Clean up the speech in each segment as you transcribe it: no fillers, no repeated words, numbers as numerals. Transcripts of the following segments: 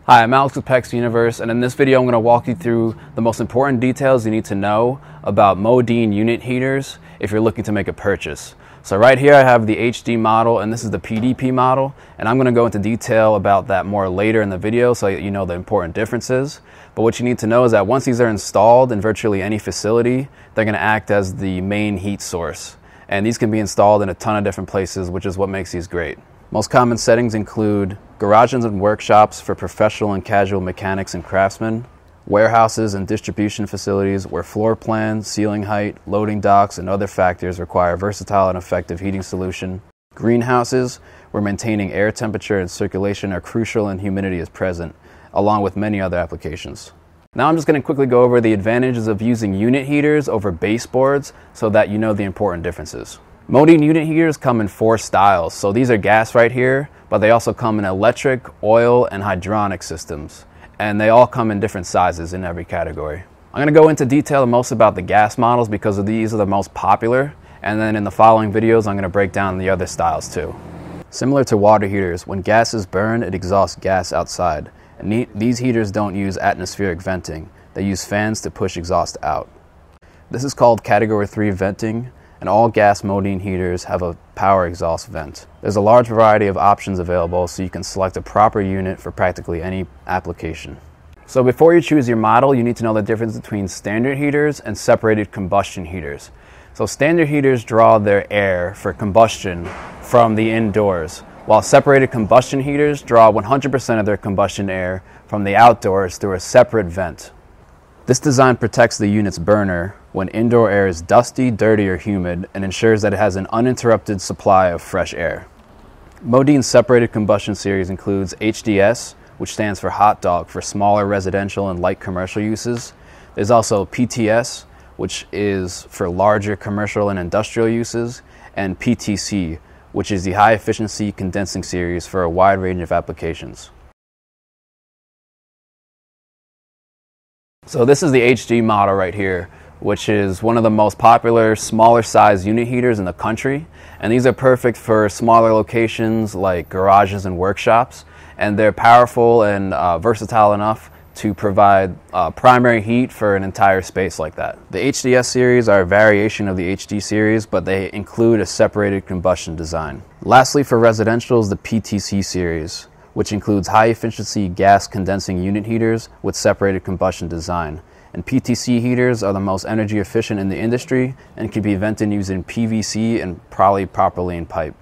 Hi, I'm Alex with PEX Universe, and in this video I'm going to walk you through the most important details you need to know about Modine unit heaters if you're looking to make a purchase. So right here I have the HD model, and this is the PDP model, and I'm going to go into detail about that more later in the video so that you know the important differences. But what you need to know is that once these are installed in virtually any facility, they're going to act as the main heat source. And these can be installed in a ton of different places, which is what makes these great. Most common settings include garages and workshops for professional and casual mechanics and craftsmen, warehouses and distribution facilities where floor plan, ceiling height, loading docks, and other factors require a versatile and effective heating solution, greenhouses where maintaining air temperature and circulation are crucial and humidity is present, along with many other applications. Now I'm just going to quickly go over the advantages of using unit heaters over baseboards so that you know the important differences. Modine unit heaters come in 4 styles, so these are gas right here, but they also come in electric, oil, and hydronic systems, and they all come in different sizes in every category. I'm going to go into detail most about the gas models because these are the most popular, and then in the following videos I'm going to break down the other styles too. Similar to water heaters, when gas is burned it exhausts gas outside, and these heaters don't use atmospheric venting, they use fans to push exhaust out. This is called Category 3 venting, and all gas Modine heaters have a power exhaust vent. There's a large variety of options available, so you can select a proper unit for practically any application. So before you choose your model, you need to know the difference between standard heaters and separated combustion heaters. So standard heaters draw their air for combustion from the indoors, while separated combustion heaters draw 100% of their combustion air from the outdoors through a separate vent. This design protects the unit's burner when indoor air is dusty, dirty, or humid, and ensures that it has an uninterrupted supply of fresh air. Modine's separated combustion series includes HDS, which stands for hot dog for smaller residential and light commercial uses. There's also PTS, which is for larger commercial and industrial uses, and PTC, which is the high efficiency condensing series for a wide range of applications. So this is the HD model right here, which is one of the most popular smaller size unit heaters in the country, and these are perfect for smaller locations like garages and workshops, and they're powerful and versatile enough to provide primary heat for an entire space like that. The HDS series are a variation of the HD series, but they include a separated combustion design. Lastly, for residential is the PTC series, which includes high-efficiency gas condensing unit heaters with separated combustion design. And PTC heaters are the most energy efficient in the industry and can be vented using PVC and polypropylene pipe.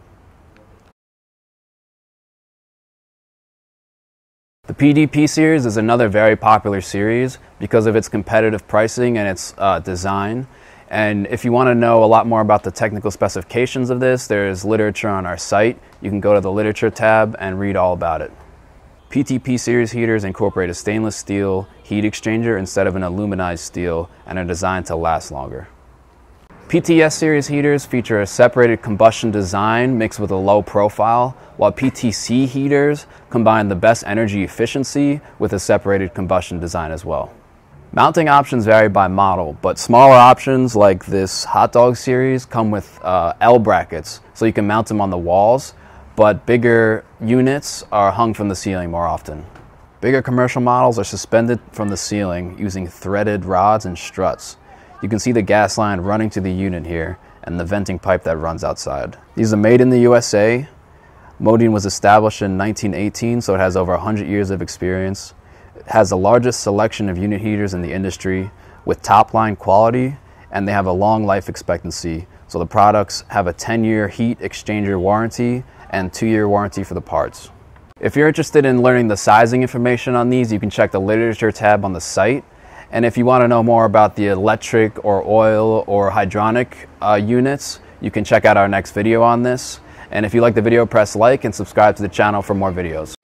The PDP series is another very popular series because of its competitive pricing and its design. And if you want to know a lot more about the technical specifications of this, there's literature on our site. You can go to the literature tab and read all about it. Ptp Series heaters incorporate a stainless steel heat exchanger instead of an aluminized steel and are designed to last longer. PTS Series heaters feature a separated combustion design mixed with a low profile, while PTC heaters combine the best energy efficiency with a separated combustion design as well. Mounting options vary by model, but smaller options like this hot dog series come with L brackets, so you can mount them on the walls, but bigger units are hung from the ceiling more often. Bigger commercial models are suspended from the ceiling using threaded rods and struts. You can see the gas line running to the unit here and the venting pipe that runs outside. These are made in the USA. Modine was established in 1918, so it has over 100 years of experience. It has the largest selection of unit heaters in the industry with top-line quality, and they have a long life expectancy. So the products have a 10-year heat exchanger warranty and 2-year warranty for the parts. If you're interested in learning the sizing information on these, you can check the literature tab on the site. And if you want to know more about the electric or oil or hydronic units, you can check out our next video on this. And if you like the video, press like and subscribe to the channel for more videos.